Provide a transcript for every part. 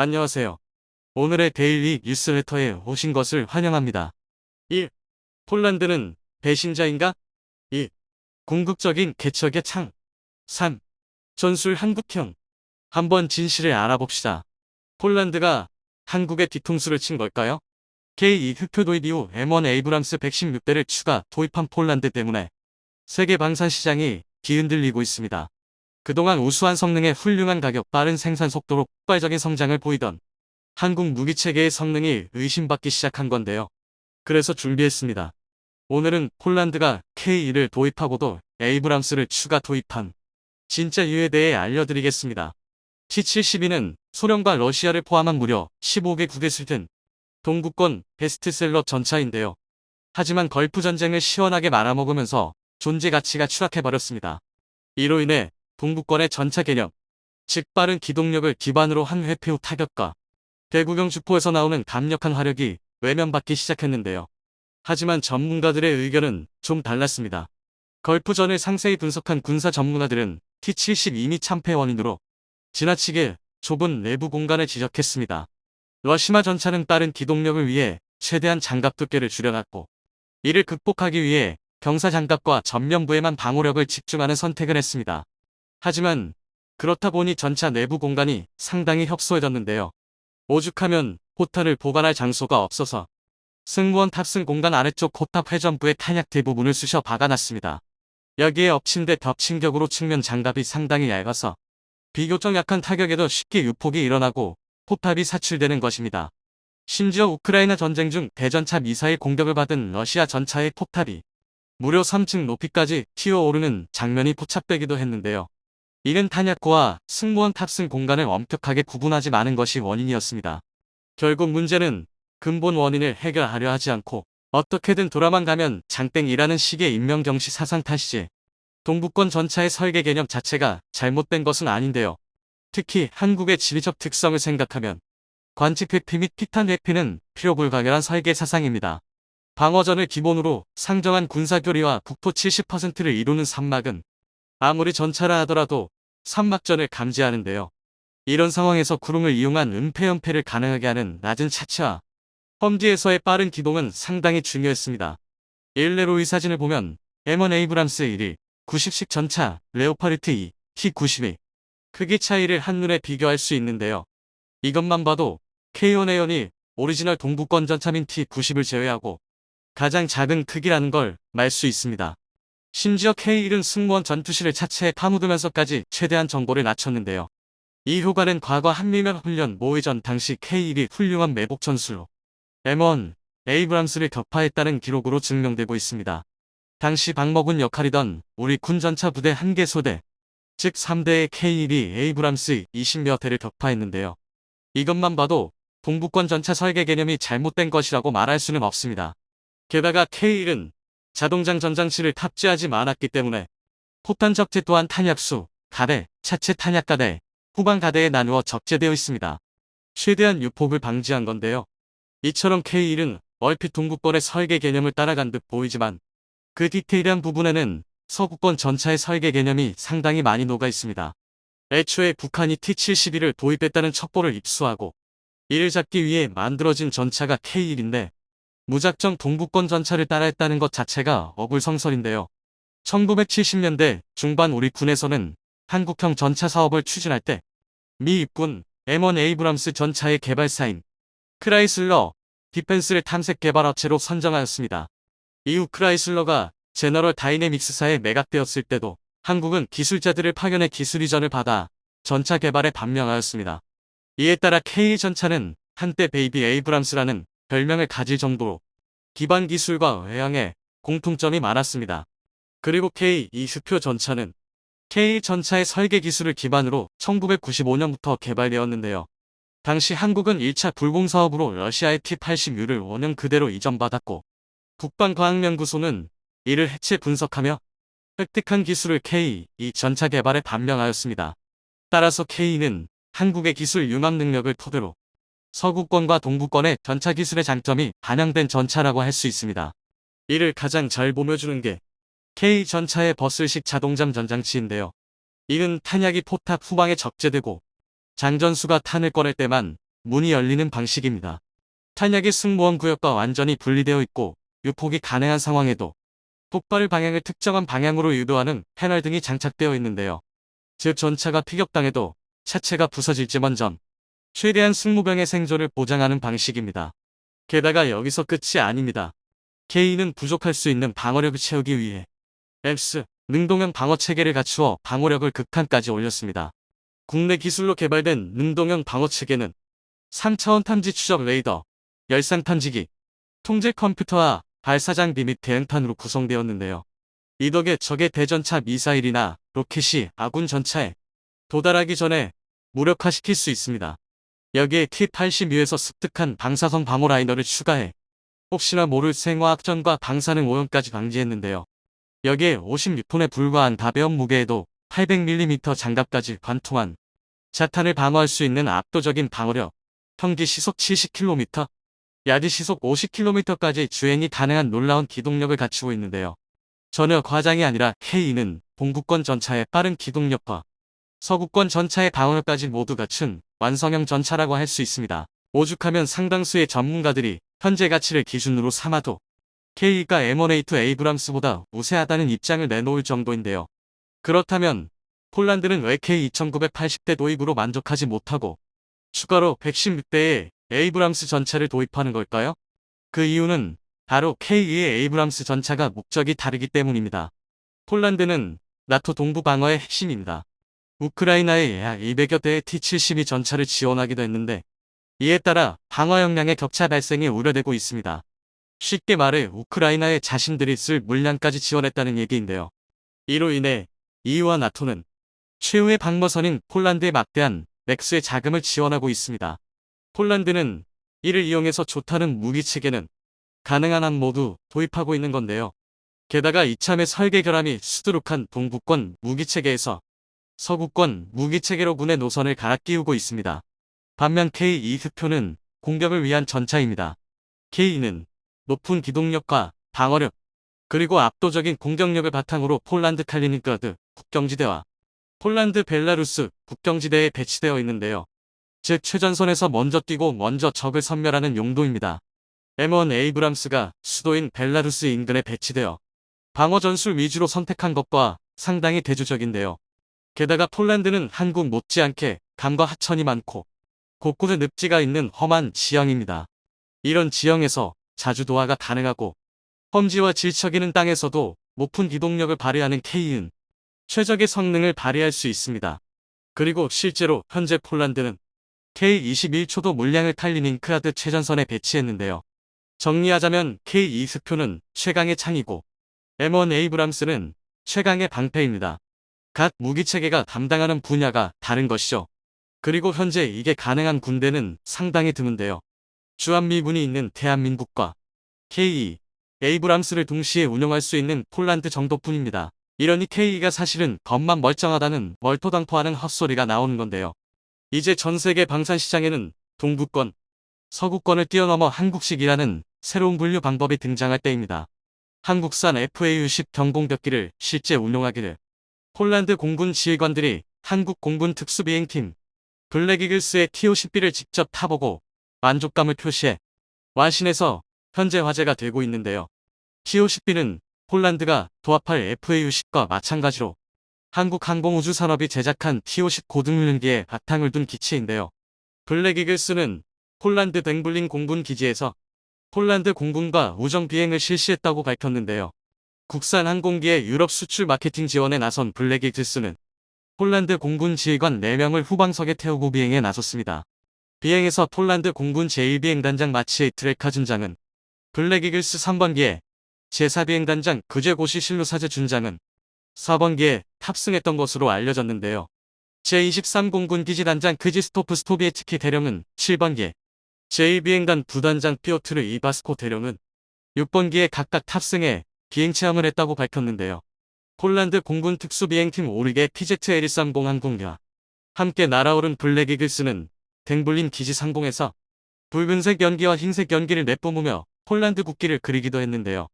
안녕하세요. 오늘의 데일리 뉴스레터에 오신 것을 환영합니다. 1. 폴란드는 배신자인가? 2. 궁극적인 개척의 창. 3. 전술 한국형. 한번 진실을 알아봅시다. 폴란드가 한국에 뒤통수를 친 걸까요? K2 흑표 도입 이후 M1 에이브람스 116대를 추가 도입한 폴란드 때문에 세계 방산 시장이 뒤흔들리고 있습니다. 그동안 우수한 성능에 훌륭한 가격, 빠른 생산 속도로 폭발적인 성장을 보이던 한국 무기체계의 성능이 의심받기 시작한 건데요. 그래서 준비했습니다. 오늘은 폴란드가 K2를 도입하고도 에이브람스를 추가 도입한 진짜 이유에 대해 알려드리겠습니다. T-72는 소련과 러시아를 포함한 무려 15개국에 수입된 동구권 베스트셀러 전차인데요. 하지만 걸프 전쟁을 시원하게 말아먹으면서 존재 가치가 추락해버렸습니다. 이로 인해 동구권의 전차 개념, 즉 빠른 기동력을 기반으로 한 회피 후 타격과 대구경 주포에서 나오는 강력한 화력이 외면받기 시작했는데요. 하지만 전문가들의 의견은 좀 달랐습니다. 걸프전을 상세히 분석한 군사 전문가들은 T-72미 참패 원인으로 지나치게 좁은 내부 공간을 지적했습니다. 러시마 전차는 빠른 기동력을 위해 최대한 장갑 두께를 줄여놨고, 이를 극복하기 위해 경사 장갑과 전면부에만 방호력을 집중하는 선택을 했습니다. 하지만 그렇다 보니 전차 내부 공간이 상당히 협소해졌는데요. 오죽하면 포탄을 보관할 장소가 없어서 승무원 탑승 공간 아래쪽 코탑 회전부의 탄약 대부분을 쑤셔 박아놨습니다. 여기에 엎친 데 덮친 격으로 측면 장갑이 상당히 얇아서 비교적 약한 타격에도 쉽게 유폭이 일어나고 포탑이 사출되는 것입니다. 심지어 우크라이나 전쟁 중 대전차 미사일 공격을 받은 러시아 전차의 포탑이 무려 3층 높이까지 튀어오르는 장면이 포착되기도 했는데요. 이는 탄약고와 승무원 탑승 공간을 엄격하게 구분하지 않은 것이 원인이었습니다. 결국 문제는 근본 원인을 해결하려 하지 않고 어떻게든 돌아만 가면 장땡이라는 식의 인명경시 사상 탓이지 동부권 전차의 설계 개념 자체가 잘못된 것은 아닌데요. 특히 한국의 지리적 특성을 생각하면 관측 회피 및 피탄 회피는 필요불가결한 설계 사상입니다. 방어전을 기본으로 상정한 군사교리와 국토 70%를 이루는 산막은 아무리 전차라 하더라도 산막전을 감지하는데요. 이런 상황에서 구름을 이용한 은폐연폐를 가능하게 하는 낮은 차체와 험지에서의 빠른 기동은 상당히 중요했습니다. 일례로 이 사진을 보면 M1 에이브람스 1일 90식 전차 레오파르트 2 T-92 크기 차이를 한눈에 비교할 수 있는데요. 이것만 봐도 K1A1이 오리지널 동부권 전차민 T-90을 제외하고 가장 작은 크기라는 걸 말 수 있습니다. 심지어 K1은 승무원 전투실을 차체에 파묻으면서까지 최대한 정보를 낮췄는데요. 이 효과는 과거 한미면 훈련 모의전 당시 K1이 훌륭한 매복 전술로 M1 에이브람스를 격파했다는 기록으로 증명되고 있습니다. 당시 박먹은 역할이던 우리 군 전차 부대 1개 소대, 즉 3대의 K1이 에이브람스 20여 대를 격파했는데요. 이것만 봐도 동부권 전차 설계 개념이 잘못된 것이라고 말할 수는 없습니다. 게다가 K1은 자동장 전장치를 탑재하지 않았기 때문에 포탄 적재 또한 탄약수, 가대, 차체 탄약가대, 후방 가대에 나누어 적재되어 있습니다. 최대한 유폭을 방지한 건데요. 이처럼 K1은 얼핏 동구권의 설계 개념을 따라간 듯 보이지만 그 디테일한 부분에는 서구권 전차의 설계 개념이 상당히 많이 녹아 있습니다. 애초에 북한이 T-72를 도입했다는 첩보를 입수하고 이를 잡기 위해 만들어진 전차가 K1인데 무작정 동부권 전차를 따라했다는 것 자체가 어불성설인데요. 1970년대 중반 우리 군에서는 한국형 전차 사업을 추진할 때 미 입군 M1 에이브람스 전차의 개발사인 크라이슬러 디펜스를 탐색 개발 업체로 선정하였습니다. 이후 크라이슬러가 제너럴 다이내믹스사에 매각되었을 때도 한국은 기술자들을 파견해 기술 이전을 받아 전차 개발에 반명하였습니다. 이에 따라 K 전차는 한때 베이비 에이브람스라는 별명을 가질 정도로 기반 기술과 외형에 공통점이 많았습니다. 그리고 K2 흑표 전차는 K 전차의 설계 기술을 기반으로 1995년부터 개발되었는데요. 당시 한국은 1차 불공사업으로 러시아의 T-80U를 원형 그대로 이전받았고 국방과학연구소는 이를 해체 분석하며 획득한 기술을 K2 전차 개발에 반영하였습니다. 따라서 K2는 한국의 기술 융합 능력을 토대로 서구권과 동구권의 전차 기술의 장점이 반영된 전차라고 할 수 있습니다. 이를 가장 잘 보여주는 게 K 전차의 버슬식 자동잠 전장치인데요. 이는 탄약이 포탑 후방에 적재되고 장전수가 탄을 꺼낼 때만 문이 열리는 방식입니다. 탄약이 승무원 구역과 완전히 분리되어 있고 유폭이 가능한 상황에도 폭발 방향을 특정한 방향으로 유도하는 패널 등이 장착되어 있는데요. 즉 전차가 피격당해도 차체가 부서질지만 전 최대한 승무병의 생존을 보장하는 방식입니다. 게다가 여기서 끝이 아닙니다. K는 부족할 수 있는 방어력을 채우기 위해 X 능동형 방어 체계를 갖추어 방어력을 극한까지 올렸습니다. 국내 기술로 개발된 능동형 방어 체계는 3차원 탐지 추적 레이더, 열상 탐지기, 통제 컴퓨터와 발사 장비 및 대응탄으로 구성되었는데요. 이 덕에 적의 대전차 미사일이나 로켓이 아군 전차에 도달하기 전에 무력화시킬 수 있습니다. 여기에 T-80U에서 습득한 방사성 방어 라이너를 추가해 혹시나 모를 생화학전과 방사능 오염까지 방지했는데요. 여기에 56톤에 불과한 가벼운 무게에도 800mm 장갑까지 관통한 자탄을 방어할 수 있는 압도적인 방어력, 평기 시속 70km, 야드 시속 50km까지 주행이 가능한 놀라운 기동력을 갖추고 있는데요. 전혀 과장이 아니라 K는 동구권 전차의 빠른 기동력과 서구권 전차의 방어력까지 모두 갖춘 완성형 전차라고 할 수 있습니다. 오죽하면 상당수의 전문가들이 현재 가치를 기준으로 삼아도 K가 M1A2 에이브람스보다 우세하다는 입장을 내놓을 정도인데요. 그렇다면 폴란드는 왜 K2980대 도입으로 만족하지 못하고 추가로 116대의 에이브람스 전차를 도입하는 걸까요? 그 이유는 바로 K의 에이브람스 전차가 목적이 다르기 때문입니다. 폴란드는 나토 동부 방어의 핵심입니다. 우크라이나에 약 200여 대의 T-72 전차를 지원하기도 했는데 이에 따라 방어 역량의 격차 발생이 우려되고 있습니다. 쉽게 말해 우크라이나에 자신들이 쓸 물량까지 지원했다는 얘기인데요. 이로 인해 EU와 나토는 최후의 방어선인 폴란드에 막대한 맥스의 자금을 지원하고 있습니다. 폴란드는 이를 이용해서 좋다는 무기체계는 가능한 한 모두 도입하고 있는 건데요. 게다가 이참에 설계 결함이 수두룩한 동부권 무기체계에서 서구권 무기체계로 군의 노선을 갈아 끼우고 있습니다. 반면 K2흑표는 공격을 위한 전차입니다. K는 높은 기동력과 방어력, 그리고 압도적인 공격력을 바탕으로 폴란드 칼리닝그라드 국경지대와 폴란드 벨라루스 국경지대에 배치되어 있는데요. 즉 최전선에서 먼저 뛰고 먼저 적을 섬멸하는 용도입니다. M1 에이브람스가 수도인 벨라루스 인근에 배치되어 방어 전술 위주로 선택한 것과 상당히 대조적인데요. 게다가 폴란드는 한국 못지않게 강과 하천이 많고 곳곳에 늪지가 있는 험한 지형입니다. 이런 지형에서 자주 도하가 가능하고 험지와 질척이는 땅에서도 높은 기동력을 발휘하는 K는 최적의 성능을 발휘할 수 있습니다. 그리고 실제로 현재 폴란드는 K21초도 물량을 칼리닝크라드 최전선에 배치했는데요. 정리하자면 K2스표는 최강의 창이고 M1 에이브람스는 최강의 방패입니다. 각 무기체계가 담당하는 분야가 다른 것이죠. 그리고 현재 이게 가능한 군대는 상당히 드문데요. 주한미군이 있는 대한민국과 K2, 에이브람스를 동시에 운영할 수 있는 폴란드 정도뿐입니다. 이러니 K가 사실은 겉만 멀쩡하다는 멀토당토하는 헛소리가 나오는 건데요. 이제 전세계 방산시장에는 동부권, 서구권을 뛰어넘어 한국식이라는 새로운 분류 방법이 등장할 때입니다. 한국산 FAU-10 경공벽기를 실제 운용하기를 폴란드 공군 지휘관들이 한국 공군 특수비행팀 블랙이글스의 TO-10B를 직접 타보고 만족감을 표시해 완신해서 현재 화제가 되고 있는데요. TO-10B는 폴란드가 도합할 FAU-10과 마찬가지로 한국 항공우주산업이 제작한 TO-10 고등훈련기에 바탕을 둔 기체인데요. 블랙이글스는 폴란드 댕블린 공군 기지에서 폴란드 공군과 우정 비행을 실시했다고 밝혔는데요. 국산 항공기의 유럽 수출 마케팅 지원에 나선 블랙이글스는 폴란드 공군 지휘관 4명을 후방석에 태우고 비행에 나섰습니다. 비행에서 폴란드 공군 제1비행단장 마치에이 트레카 준장은 블랙이글스 3번기에 제4비행단장 그제고시 실루사제 준장은 4번기에 탑승했던 것으로 알려졌는데요. 제23 공군 기지단장 크지스토프 스토비에츠키 대령은 7번기에 제1비행단 부단장 피오트르 이바스코 대령은 6번기에 각각 탑승해 비행체험을 했다고 밝혔는데요. 폴란드 공군 특수비행팀 오르게 PZ-L130 항공기와 함께 날아오른 블랙이글스는 댕블린 기지 상공에서 붉은색 연기와 흰색 연기를 내뿜으며 폴란드 국기를 그리기도 했는데요.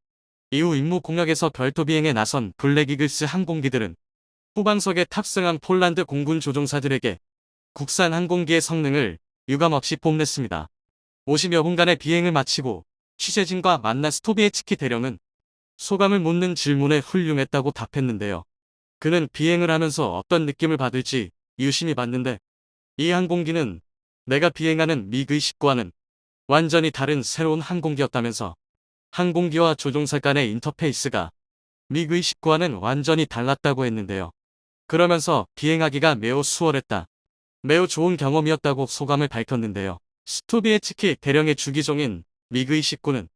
이후 임무 공역에서 별도 비행에 나선 블랙이글스 항공기들은 후방석에 탑승한 폴란드 공군 조종사들에게 국산 항공기의 성능을 유감없이 뽐냈습니다. 50여 분간의 비행을 마치고 취재진과 만난 스토비에츠키 대령은 소감을 묻는 질문에 훌륭했다고 답했는데요. 그는 비행을 하면서 어떤 느낌을 받을지 유심히 봤는데 이 항공기는 내가 비행하는 미그 29와는 완전히 다른 새로운 항공기였다면서 항공기와 조종사 간의 인터페이스가 미그 29와는 완전히 달랐다고 했는데요. 그러면서 비행하기가 매우 수월했다. 매우 좋은 경험이었다고 소감을 밝혔는데요. 스토비에츠키 대령의 주기종인 미그 29는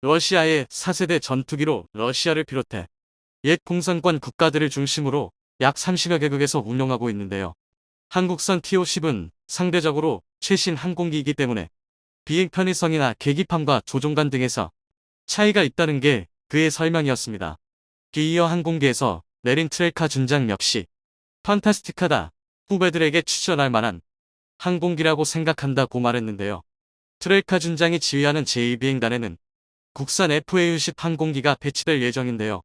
러시아의 4세대 전투기로 러시아를 비롯해 옛 공산권 국가들을 중심으로 약 30여 개국에서 운용하고 있는데요. 한국산 TO-10은 상대적으로 최신 항공기이기 때문에 비행 편의성이나 계기판과 조종관 등에서 차이가 있다는 게 그의 설명이었습니다. 기이어 항공기에서 내린 트레카 준장 역시 판타스틱하다. 후배들에게 추천할 만한 항공기라고 생각한다고 말했는데요. 트레카 준장이 지휘하는 제2비행단에는 국산 FA-10 항공기가 배치될 예정인데요.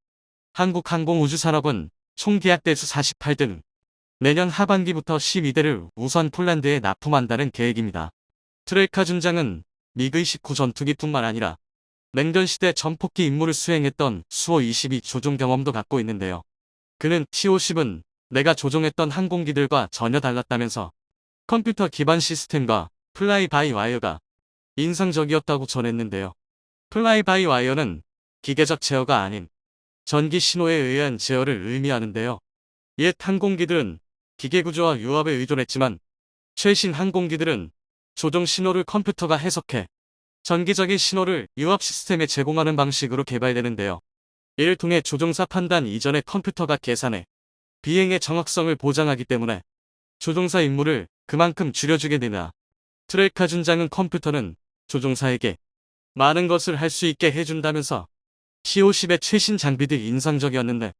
한국항공우주산업은 총 계약 대수 48등, 내년 하반기부터 12대를 우선 폴란드에 납품한다는 계획입니다. 트레카 준장은 미그 29 전투기뿐만 아니라 냉전시대 전폭기 임무를 수행했던 수호 22 조종 경험도 갖고 있는데요. 그는 TO-10은 내가 조종했던 항공기들과 전혀 달랐다면서 컴퓨터 기반 시스템과 플라이 바이 와이어가 인상적이었다고 전했는데요. 플라이 바이 와이어는 기계적 제어가 아닌 전기 신호에 의한 제어를 의미하는데요. 옛 항공기들은 기계 구조와 유압에 의존했지만 최신 항공기들은 조종 신호를 컴퓨터가 해석해 전기적인 신호를 유압 시스템에 제공하는 방식으로 개발되는데요. 이를 통해 조종사 판단 이전에 컴퓨터가 계산해 비행의 정확성을 보장하기 때문에 조종사 임무를 그만큼 줄여주게 되나. 트레카 준장은 컴퓨터는 조종사에게 많은 것을 할 수 있게 해준다면서 TO-10의 최신 장비들이 인상적이었는데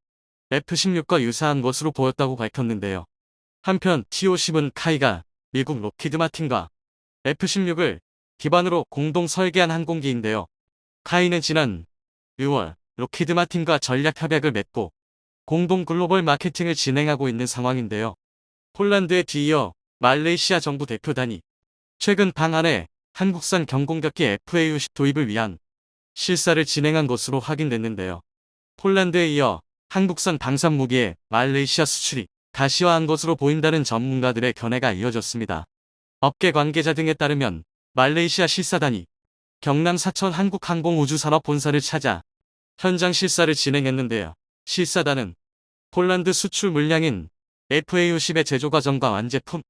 F-16과 유사한 것으로 보였다고 밝혔는데요. 한편 TO-10은 카이가 미국 록히드 마틴과 F-16을 기반으로 공동 설계한 항공기인데요. 카이는 지난 6월 록히드 마틴과 전략 협약을 맺고 공동 글로벌 마케팅을 진행하고 있는 상황인데요. 폴란드에 뒤이어 말레이시아 정부 대표단이 최근 방한해 한국산 경공격기 FA-10 도입을 위한 실사를 진행한 것으로 확인됐는데요. 폴란드에 이어 한국산 방산무기의 말레이시아 수출이 가시화한 것으로 보인다는 전문가들의 견해가 이어졌습니다. 업계 관계자 등에 따르면 말레이시아 실사단이 경남 사천 한국항공우주산업본사를 찾아 현장 실사를 진행했는데요. 실사단은 폴란드 수출 물량인 FA-10의 제조 과정과 완제품,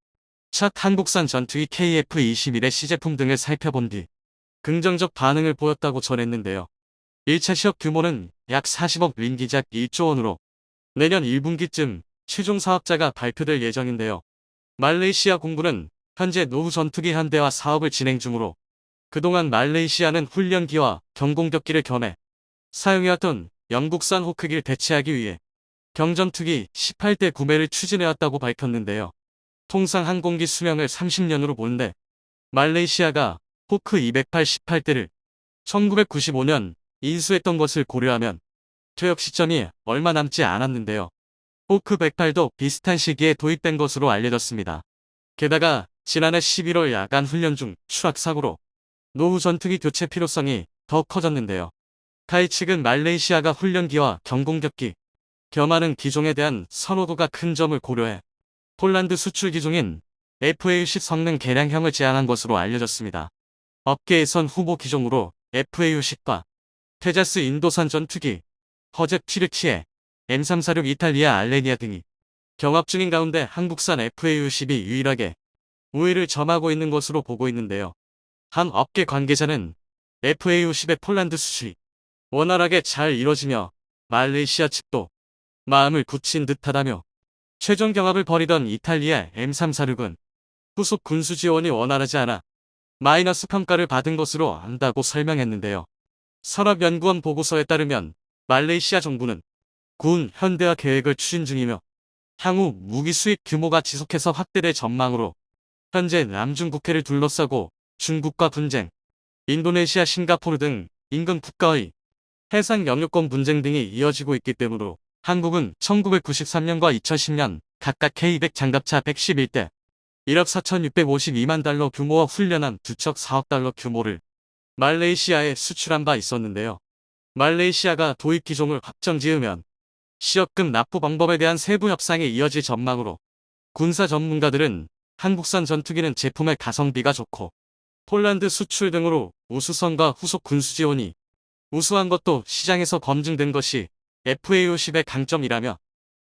첫 한국산 전투기 KF-21의 시제품 등을 살펴본 뒤 긍정적 반응을 보였다고 전했는데요. 1차 시업 규모는 약 40억 링기작 1조 원으로 내년 1분기쯤 최종 사업자가 발표될 예정인데요. 말레이시아 공군은 현재 노후 전투기 한 대와 사업을 진행 중으로 그동안 말레이시아는 훈련기와 경공격기를 겸해 사용해왔던 영국산 호크기를 대체하기 위해 경전투기 18대 구매를 추진해왔다고 밝혔는데요. 통상 항공기 수명을 30년으로 보는데 말레이시아가 호크 208 18대를 1995년 인수했던 것을 고려하면 퇴역 시점이 얼마 남지 않았는데요. 호크 108도 비슷한 시기에 도입된 것으로 알려졌습니다. 게다가 지난해 11월 야간 훈련 중 추락사고로 노후 전투기 교체 필요성이 더 커졌는데요. 카이 측은 말레이시아가 훈련기와 경공격기, 겸하는 기종에 대한 선호도가 큰 점을 고려해 폴란드 수출 기종인 FA-10 성능 개량형을 제안한 것으로 알려졌습니다. 업계에선 후보 기종으로 FA-10과 테자스 인도산 전투기, 허잽 튀르키에, M346 이탈리아 알레니아 등이 경합 중인 가운데 한국산 FA-10이 유일하게 우위를 점하고 있는 것으로 보고 있는데요. 한 업계 관계자는 FA-10의 폴란드 수출이 원활하게 잘 이뤄지며 말레이시아 측도 마음을 굳힌 듯하다며 최종 경합을 벌이던 이탈리아 M346은 후속 군수 지원이 원활하지 않아 마이너스 평가를 받은 것으로 안다고 설명했는데요. 산업연구원 보고서에 따르면 말레이시아 정부는 군 현대화 계획을 추진 중이며 향후 무기 수입 규모가 지속해서 확대될 전망으로 현재 남중국해를 둘러싸고 중국과 분쟁, 인도네시아 싱가포르 등 인근 국가의 해상 영유권 분쟁 등이 이어지고 있기 때문으로 한국은 1993년과 2010년 각각 K200 장갑차 111대, 1억 4,652만 달러 규모와 훈련함 2척 4억 달러 규모를 말레이시아에 수출한 바 있었는데요. 말레이시아가 도입 기종을 확정 지으면 시업금 납부 방법에 대한 세부 협상이 이어질 전망으로 군사 전문가들은 한국산 전투기는 제품의 가성비가 좋고 폴란드 수출 등으로 우수성과 후속 군수 지원이 우수한 것도 시장에서 검증된 것이 FA50의 강점이라며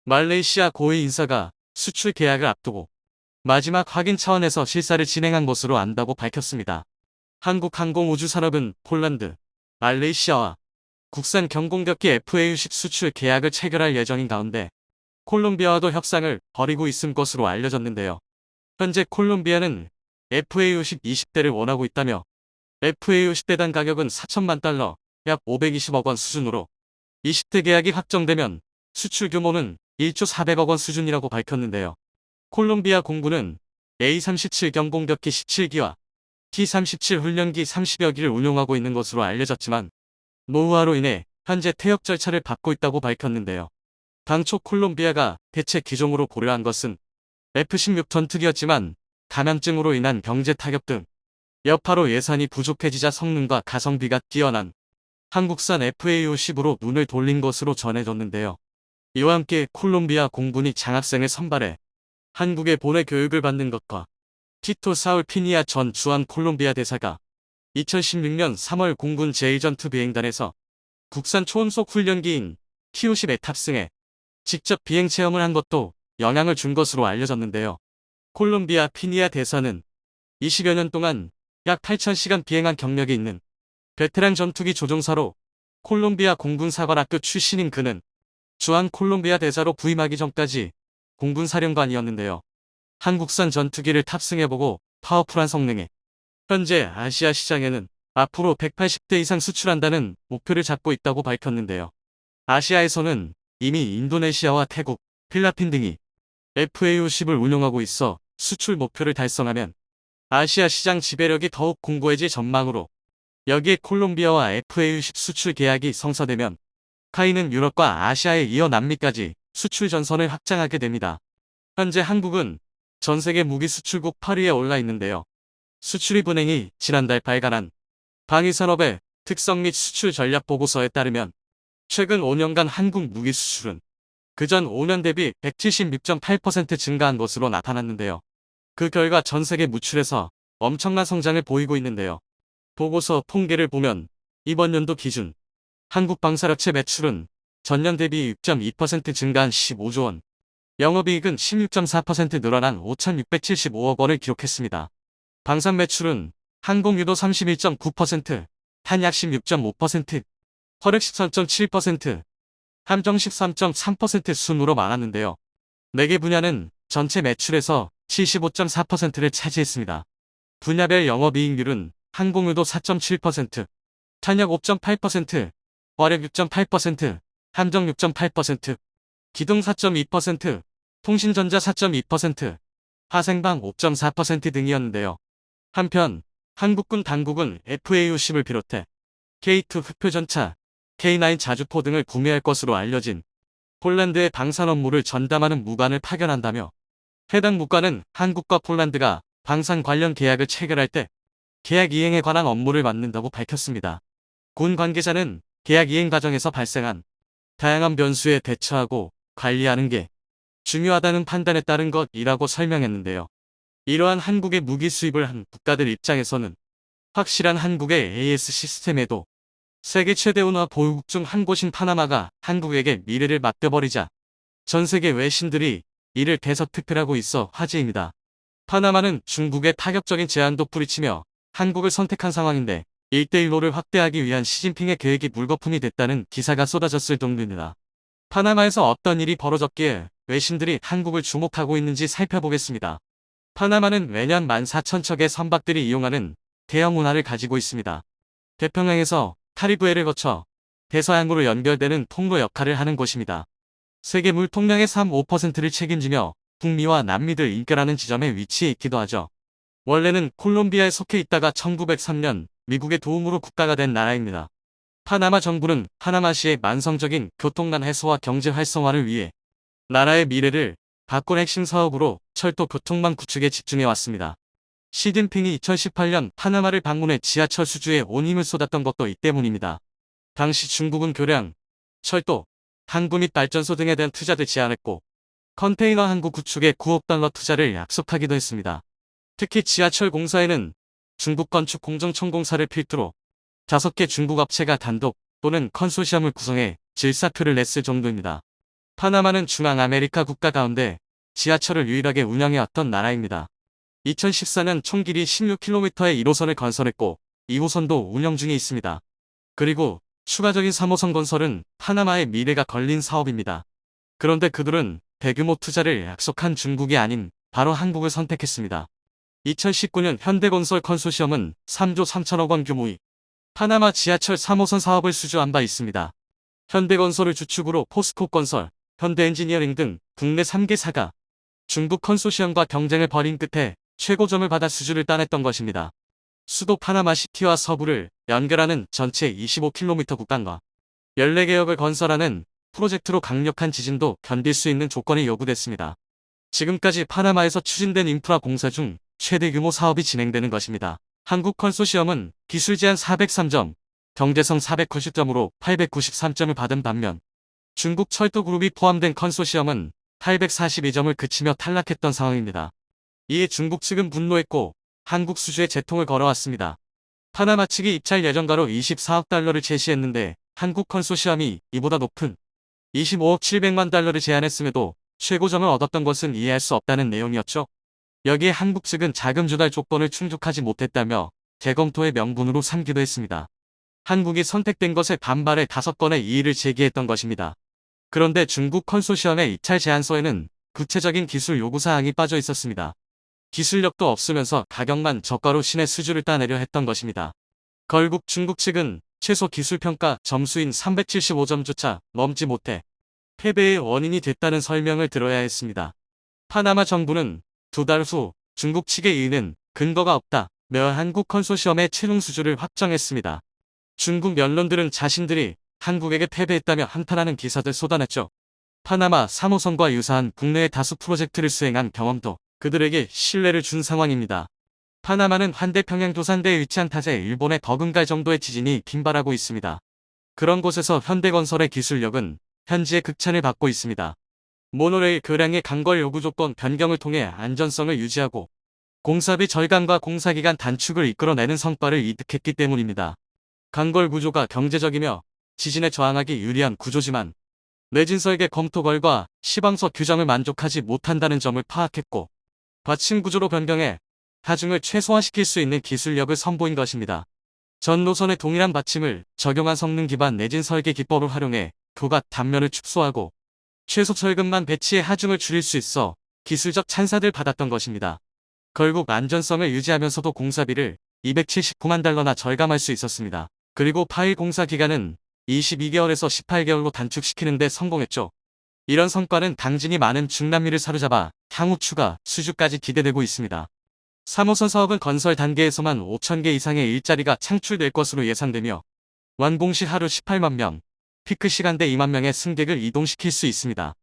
말레이시아 고위 인사가 수출 계약을 앞두고 마지막 확인 차원에서 실사를 진행한 것으로 안다고 밝혔습니다. 한국항공우주산업은 폴란드, 말레이시아와 국산 경공격기 FA60 수출 계약을 체결할 예정인 가운데 콜롬비아와도 협상을 벌이고 있을 것으로 알려졌는데요. 현재 콜롬비아는 FA50 20대를 원하고 있다며 FA50대당 가격은 4천만 달러, 약 520억 원 수준으로 20대 계약이 확정되면 수출 규모는 1조 400억 원 수준이라고 밝혔는데요. 콜롬비아 공군은 A37 경공격기 17기와 T-37 훈련기 30여 기를 운용하고 있는 것으로 알려졌지만 노후화로 인해 현재 퇴역 절차를 밟고 있다고 밝혔는데요. 당초 콜롬비아가 대체 기종으로 고려한 것은 F-16 전투기였지만 감염증으로 인한 경제 타격 등 여파로 예산이 부족해지자 성능과 가성비가 뛰어난 한국산 FA50으로 눈을 돌린 것으로 전해졌는데요. 이와 함께 콜롬비아 공군이 장학생을 선발해 한국에 보내 교육을 받는 것과 티토 사울 피니아 전 주한 콜롬비아 대사가 2016년 3월 공군 제1전투 비행단에서 국산 초음속 훈련기인 T-50에 탑승해 직접 비행 체험을 한 것도 영향을 준 것으로 알려졌는데요. 콜롬비아 피니아 대사는 20여 년 동안 약 8,000시간 비행한 경력이 있는 베테랑 전투기 조종사로 콜롬비아 공군 사관학교 출신인 그는 주한 콜롬비아 대사로 부임하기 전까지 공군 사령관이었는데요. 한국산 전투기를 탑승해보고 파워풀한 성능에 현재 아시아 시장에는 앞으로 180대 이상 수출한다는 목표를 잡고 있다고 밝혔는데요. 아시아에서는 이미 인도네시아와 태국, 필리핀 등이 FA50을 운용하고 있어 수출 목표를 달성하면 아시아 시장 지배력이 더욱 공고해질 전망으로 여기에 콜롬비아와 FA50 수출 계약이 성사되면 카이는 유럽과 아시아에 이어 남미까지 수출 전선을 확장하게 됩니다. 현재 한국은 전세계 무기 수출국 8위에 올라 있는데요. 수출입은행이 지난달 발간한 방위산업의 특성 및 수출 전략 보고서에 따르면 최근 5년간 한국 무기 수출은 그전 5년 대비 176.8% 증가한 것으로 나타났는데요. 그 결과 전세계 무출에서 엄청난 성장을 보이고 있는데요. 보고서 통계를 보면 이번 연도 기준 한국 방산업체 매출은 전년 대비 6.2% 증가한 15조 원, 영업이익은 16.4% 늘어난 5,675억 원을 기록했습니다. 방산 매출은 항공유도 31.9%, 탄약 16.5%, 화력 13.7%, 함정 13.3% 순으로 많았는데요. 4개 분야는 전체 매출에서 75.4%를 차지했습니다. 분야별 영업이익률은 항공유도 4.7%, 탄약 5.8%, 화력 6.8%, 함정 6.8%, 기동 4.2%, 통신전자 4.2%, 화생방 5.4% 등이었는데요. 한편 한국군 당국은 FA50을 비롯해 K2 흑표전차, K9 자주포 등을 구매할 것으로 알려진 폴란드에 방산 업무를 전담하는 무관을 파견한다며 해당 무관은 한국과 폴란드가 방산 관련 계약을 체결할 때 계약 이행에 관한 업무를 맡는다고 밝혔습니다. 군 관계자는 계약 이행 과정에서 발생한 다양한 변수에 대처하고 관리하는 게 중요하다는 판단에 따른 것이라고 설명했는데요. 이러한 한국의 무기 수입을 한 국가들 입장에서는 확실한 한국의 AS 시스템에도 세계 최대 운하 보유국 중 한 곳인 파나마가 한국에게 미래를 맡겨버리자 전 세계 외신들이 이를 대서특필하고 있어 화제입니다. 파나마는 중국의 파격적인 제안도 뿌리치며 한국을 선택한 상황인데 1대1로를 확대하기 위한 시진핑의 계획이 물거품이 됐다는 기사가 쏟아졌을 정도입니다. 파나마에서 어떤 일이 벌어졌기에 외신들이 한국을 주목하고 있는지 살펴보겠습니다. 파나마는 매년 14,000척의 선박들이 이용하는 대형 운하를 가지고 있습니다. 태평양에서 카리브해를 거쳐 대서양으로 연결되는 통로 역할을 하는 곳입니다. 세계 물 통량의 3~5%를 책임지며 북미와 남미를 인결하는 지점에 위치해 있기도 하죠. 원래는 콜롬비아에 속해 있다가 1903년 미국의 도움으로 국가가 된 나라입니다. 파나마 정부는 파나마시의 만성적인 교통난 해소와 경제 활성화를 위해 나라의 미래를 바꾼 핵심 사업으로 철도 교통망 구축에 집중해 왔습니다. 시진핑이 2018년 파나마를 방문해 지하철 수주에 온 힘을 쏟았던 것도 이 때문입니다. 당시 중국은 교량, 철도, 항구 및 발전소 등에 대한 투자를 제한했고 컨테이너 항구 구축에 9억 달러 투자를 약속하기도 했습니다. 특히 지하철 공사에는 중국 건축 공정청공사를 필두로 5개 중국 업체가 단독 또는 컨소시엄을 구성해 질사표를 냈을 정도입니다. 파나마는 중앙아메리카 국가 가운데 지하철을 유일하게 운영해왔던 나라입니다. 2014년 총 길이 16km의 1호선을 건설했고 2호선도 운영 중에 있습니다. 그리고 추가적인 3호선 건설은 파나마의 미래가 걸린 사업입니다. 그런데 그들은 대규모 투자를 약속한 중국이 아닌 바로 한국을 선택했습니다. 2019년 현대건설 컨소시엄은 3조 3천억 원 규모의 파나마 지하철 3호선 사업을 수주한 바 있습니다. 현대건설을 주축으로 포스코건설, 현대엔지니어링 등 국내 3개사가 중국 컨소시엄과 경쟁을 벌인 끝에 최고점을 받아 수주를 따냈던 것입니다. 수도 파나마시티와 서부를 연결하는 전체 25km 국간과 14개역을 건설하는 프로젝트로 강력한 지진도 견딜 수 있는 조건이 요구됐습니다. 지금까지 파나마에서 추진된 인프라 공사 중 최대 규모 사업이 진행되는 것입니다. 한국 컨소시엄은 기술 제한 403점, 경제성 490점으로 893점을 받은 반면 중국 철도그룹이 포함된 컨소시엄은 842점을 그치며 탈락했던 상황입니다. 이에 중국 측은 분노했고 한국 수주에 재통을 걸어왔습니다. 파나마 측이 입찰 예정가로 24억 달러를 제시했는데 한국 컨소시엄이 이보다 높은 25억 700만 달러를 제안했음에도 최고점을 얻었던 것은 이해할 수 없다는 내용이었죠. 여기에 한국 측은 자금 조달 조건을 충족하지 못했다며 재검토의 명분으로 삼기도 했습니다. 한국이 선택된 것에 반발해 5건의 이의를 제기했던 것입니다. 그런데 중국 컨소시엄의 입찰 제안서에는 구체적인 기술 요구사항이 빠져 있었습니다. 기술력도 없으면서 가격만 저가로 신의 수주를 따내려 했던 것입니다. 결국 중국 측은 최소 기술평가 점수인 375점조차 넘지 못해 패배의 원인이 됐다는 설명을 들어야 했습니다. 파나마 정부는 2달 후 중국 측의 이의는 근거가 없다며 한국 컨소시엄의 최종 수주를 확정했습니다. 중국 면론들은 자신들이 한국에게 패배했다며 한탄하는 기사들 쏟아냈죠. 파나마 3호선과 유사한 국내의 다수 프로젝트를 수행한 경험도 그들에게 신뢰를 준 상황입니다. 파나마는 환대평양 도산대에 위치한 탓에 일본의 버금갈 정도의 지진이 빈발하고 있습니다. 그런 곳에서 현대건설의 기술력은 현지의 극찬을 받고 있습니다. 모노레일 교량의 간걸 요구 조건 변경을 통해 안전성을 유지하고 공사비 절감과 공사기간 단축을 이끌어내는 성과를 이득했기 때문입니다. 간걸 구조가 경제적이며 지진에 저항하기 유리한 구조지만 내진 설계 검토 결과 시방서 규정을 만족하지 못한다는 점을 파악했고 받침 구조로 변경해 하중을 최소화시킬 수 있는 기술력을 선보인 것입니다. 전 노선에 동일한 받침을 적용한 성능 기반 내진 설계 기법을 활용해 교각 단면을 축소하고 최소 철근만 배치해 하중을 줄일 수 있어 기술적 찬사를 받았던 것입니다. 결국 안전성을 유지하면서도 공사비를 279만 달러나 절감할 수 있었습니다. 그리고 파일 공사 기간은 22개월에서 18개월로 단축시키는 데 성공했죠. 이런 성과는 당진이 많은 중남미를 사로잡아 향후 추가 수주까지 기대되고 있습니다. 3호선 사업은 건설 단계에서만 5,000개 이상의 일자리가 창출될 것으로 예상되며 완공 시 하루 18만 명, 피크 시간대 2만 명의 승객을 이동시킬 수 있습니다.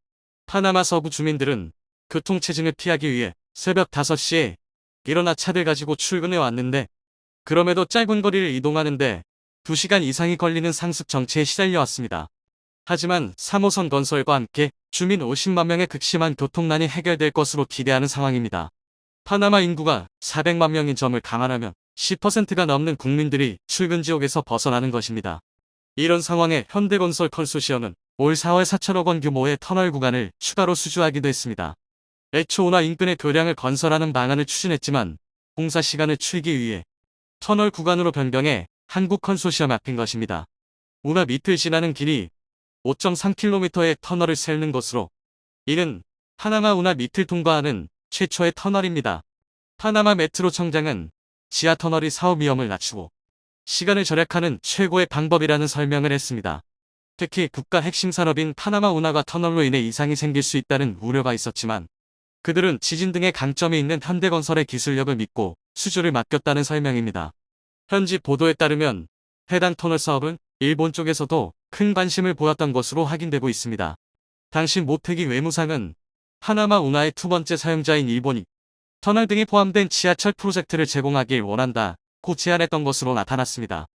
파나마 서부 주민들은 교통체증을 피하기 위해 새벽 5시에 일어나 차를 가지고 출근해 왔는데 그럼에도 짧은 거리를 이동하는데 2시간 이상이 걸리는 상습 정체에 시달려 왔습니다. 하지만 3호선 건설과 함께 주민 50만 명의 극심한 교통난이 해결될 것으로 기대하는 상황입니다. 파나마 인구가 400만 명인 점을 감안하면 10%가 넘는 국민들이 출근 지옥에서 벗어나는 것입니다. 이런 상황에 현대건설 컨소시엄은 올 4월 4천억 원 규모의 터널 구간을 추가로 수주하기도 했습니다. 애초 운하 인근의 교량을 건설하는 방안을 추진했지만 공사 시간을 줄이기 위해 터널 구간으로 변경해 한국 컨소시엄에 맡긴 것입니다. 운하 밑을 지나는 길이 5.3km의 터널을 세우는 것으로 이는 파나마 운하 밑을 통과하는 최초의 터널입니다. 파나마 메트로 청장은 지하 터널이 사업 위험을 낮추고 시간을 절약하는 최고의 방법이라는 설명을 했습니다. 특히 국가 핵심 산업인 파나마 운하가 터널로 인해 이상이 생길 수 있다는 우려가 있었지만 그들은 지진 등의 강점이 있는 현대건설의 기술력을 믿고 수주를 맡겼다는 설명입니다. 현지 보도에 따르면 해당 터널 사업은 일본 쪽에서도 큰 관심을 보였던 것으로 확인되고 있습니다. 당시 모태기 외무상은 파나마 운하의 두 번째 사용자인 일본이 터널 등이 포함된 지하철 프로젝트를 제공하길 원한다고 제안했던 것으로 나타났습니다.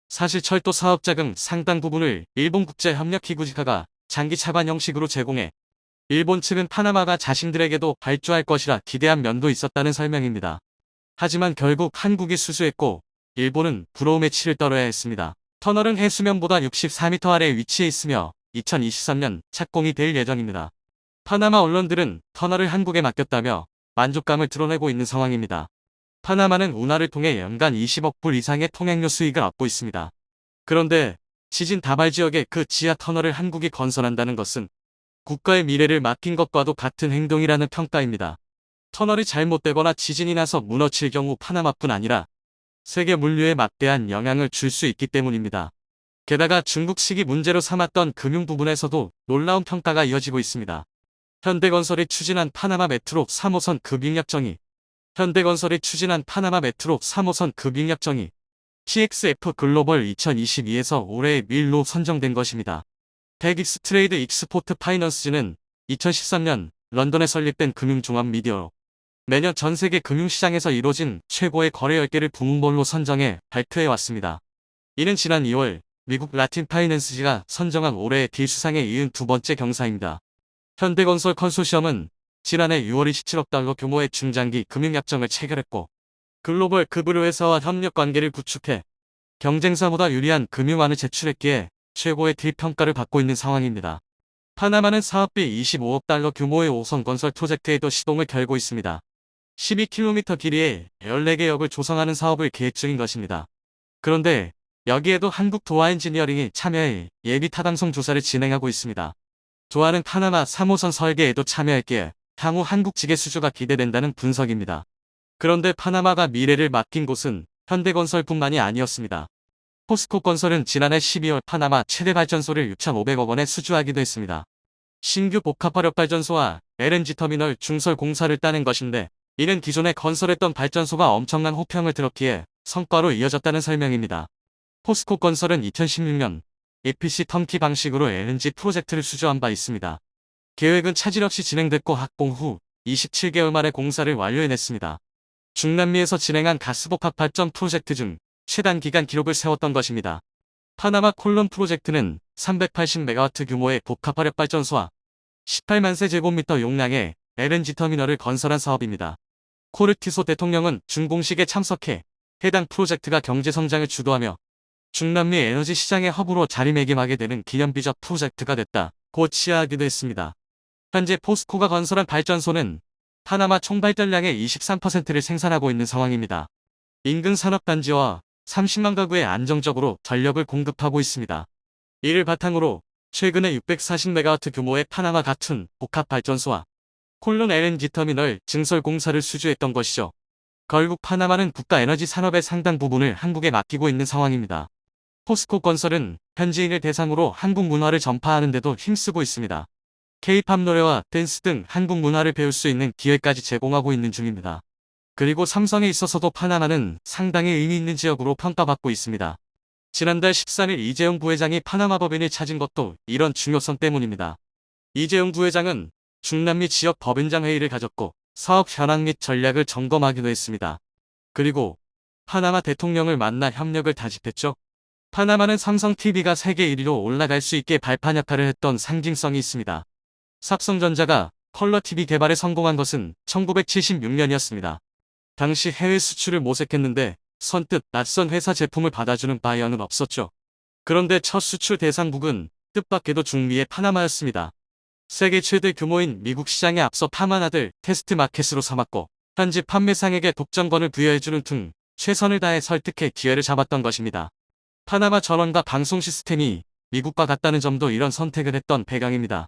사실 철도 사업 자금 상당 부분을 일본국제협력기구지카가 장기 차관 형식으로 제공해 일본 측은 파나마가 자신들에게도 발주할 것이라 기대한 면도 있었다는 설명입니다. 하지만 결국 한국이 수주했고 일본은 부러움의 치를 떨어야 했습니다. 터널은 해수면보다 64m 아래 위치해 있으며 2023년 착공이 될 예정입니다. 파나마 언론들은 터널을 한국에 맡겼다며 만족감을 드러내고 있는 상황입니다. 파나마는 운하를 통해 연간 20억 불 이상의 통행료 수익을 얻고 있습니다. 그런데 지진 다발 지역에 그 지하 터널을 한국이 건설한다는 것은 국가의 미래를 맡긴 것과도 같은 행동이라는 평가입니다. 터널이 잘못되거나 지진이 나서 무너질 경우 파나마뿐 아니라 세계 물류에 막대한 영향을 줄 수 있기 때문입니다. 게다가 중국식이 문제로 삼았던 금융 부분에서도 놀라운 평가가 이어지고 있습니다. 현대건설이 추진한 파나마 메트로 3호선 급잉약 정의 PXF 글로벌 2022에서 올해의 밀로 선정된 것입니다. 백익스 트레이드 익스포트 파이넌스지는 2013년 런던에 설립된 금융종합 미디어로 매년 전 세계 금융시장에서 이뤄진 최고의 거래 10개를 부문별로 선정해 발표해왔습니다. 이는 지난 2월 미국 라틴 파이낸스지가 선정한 올해의 딜 수상에 이은 두 번째 경사입니다. 현대건설 컨소시엄은 지난해 6월 27억 달러 규모의 중장기 금융약정을 체결했고 글로벌 급으로 회사와 협력관계를 구축해 경쟁사보다 유리한 금융안을 제출했기에 최고의 딜 평가를 받고 있는 상황입니다. 파나마는 사업비 25억 달러 규모의 5선 건설 프로젝트에도 시동을 걸고 있습니다. 12km 길이의 14개 역을 조성하는 사업을 계획 중인 것입니다. 그런데 여기에도 한국 도화 엔지니어링이 참여해 예비 타당성 조사를 진행하고 있습니다. 도화는 파나마 3호선 설계에도 참여했기에 향후 한국 측의 수주가 기대된다는 분석입니다. 그런데 파나마가 미래를 맡긴 곳은 현대건설뿐만이 아니었습니다. 포스코건설은 지난해 12월 파나마 최대 발전소를 6,500억 원에 수주하기도 했습니다. 신규 복합화력발전소와 LNG터미널 중설 공사를 따낸 것인데 이는 기존에 건설했던 발전소가 엄청난 호평을 들었기에 성과로 이어졌다는 설명입니다. 포스코건설은 2016년 EPC 턴키 방식으로 LNG 프로젝트를 수주한 바 있습니다. 계획은 차질 없이 진행됐고 합공 후 27개월 만에 공사를 완료해냈습니다. 중남미에서 진행한 가스복합 발전 프로젝트 중 최단기간 기록을 세웠던 것입니다. 파나마 콜론 프로젝트는 380메가와트 규모의 복합화력 발전소와 18만 세제곱미터 용량의 LNG 터미널을 건설한 사업입니다. 코르티소 대통령은 준공식에 참석해 해당 프로젝트가 경제성장을 주도하며 중남미 에너지 시장의 허브로 자리매김하게 되는 기념비적 프로젝트가 됐다고 치하하기도 했습니다. 현재 포스코가 건설한 발전소는 파나마 총발전량의 23%를 생산하고 있는 상황입니다. 인근 산업단지와 30만 가구에 안정적으로 전력을 공급하고 있습니다. 이를 바탕으로 최근에 640메가와트 규모의 파나마 같은 복합발전소와 콜론 LNG 터미널 증설 공사를 수주했던 것이죠. 결국 파나마는 국가 에너지 산업의 상당 부분을 한국에 맡기고 있는 상황입니다. 포스코 건설은 현지인을 대상으로 한국 문화를 전파하는 데도 힘쓰고 있습니다. K-팝 노래와 댄스 등 한국 문화를 배울 수 있는 기회까지 제공하고 있는 중입니다. 그리고 삼성에 있어서도 파나마는 상당히 의미 있는 지역으로 평가받고 있습니다. 지난달 14일 이재용 부회장이 파나마 법인을 찾은 것도 이런 중요성 때문입니다. 이재용 부회장은 중남미 지역 법인장 회의를 가졌고 사업 현황 및 전략을 점검하기도 했습니다. 그리고 파나마 대통령을 만나 협력을 다짐했죠. 파나마는 삼성TV가 세계 1위로 올라갈 수 있게 발판 역할을 했던 상징성이 있습니다. 삼성전자가 컬러TV 개발에 성공한 것은 1976년이었습니다. 당시 해외 수출을 모색했는데 선뜻 낯선 회사 제품을 받아주는 바이어는 없었죠. 그런데 첫 수출 대상국은 뜻밖에도 중미의 파나마였습니다. 세계 최대 규모인 미국 시장에 앞서 파마나들 테스트 마켓으로 삼았고 현지 판매상에게 독점권을 부여해주는 등 최선을 다해 설득해 기회를 잡았던 것입니다. 파나마 전원과 방송 시스템이 미국과 같다는 점도 이런 선택을 했던 배경입니다.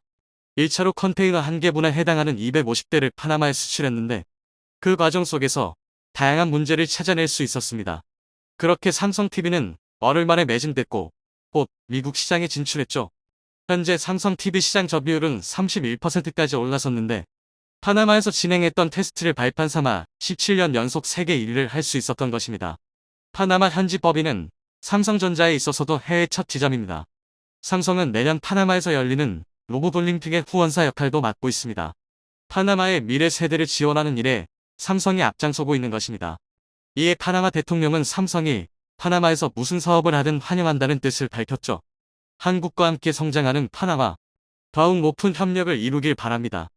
1차로 컨테이너 1개분에 해당하는 250대를 파나마에 수출했는데 그 과정 속에서 다양한 문제를 찾아낼 수 있었습니다. 그렇게 삼성TV는 열흘 만에 매진됐고 곧 미국 시장에 진출했죠. 현재 삼성TV 시장 점유율은 31%까지 올라섰는데 파나마에서 진행했던 테스트를 발판 삼아 17년 연속 세계 1위를 할 수 있었던 것입니다. 파나마 현지 법인은 삼성전자에 있어서도 해외 첫 지점입니다. 삼성은 내년 파나마에서 열리는 로봇올림픽의 후원사 역할도 맡고 있습니다. 파나마의 미래 세대를 지원하는 일에 삼성이 앞장서고 있는 것입니다. 이에 파나마 대통령은 삼성이 파나마에서 무슨 사업을 하든 환영한다는 뜻을 밝혔죠. 한국과 함께 성장하는 파나마. 더욱 높은 협력을 이루길 바랍니다.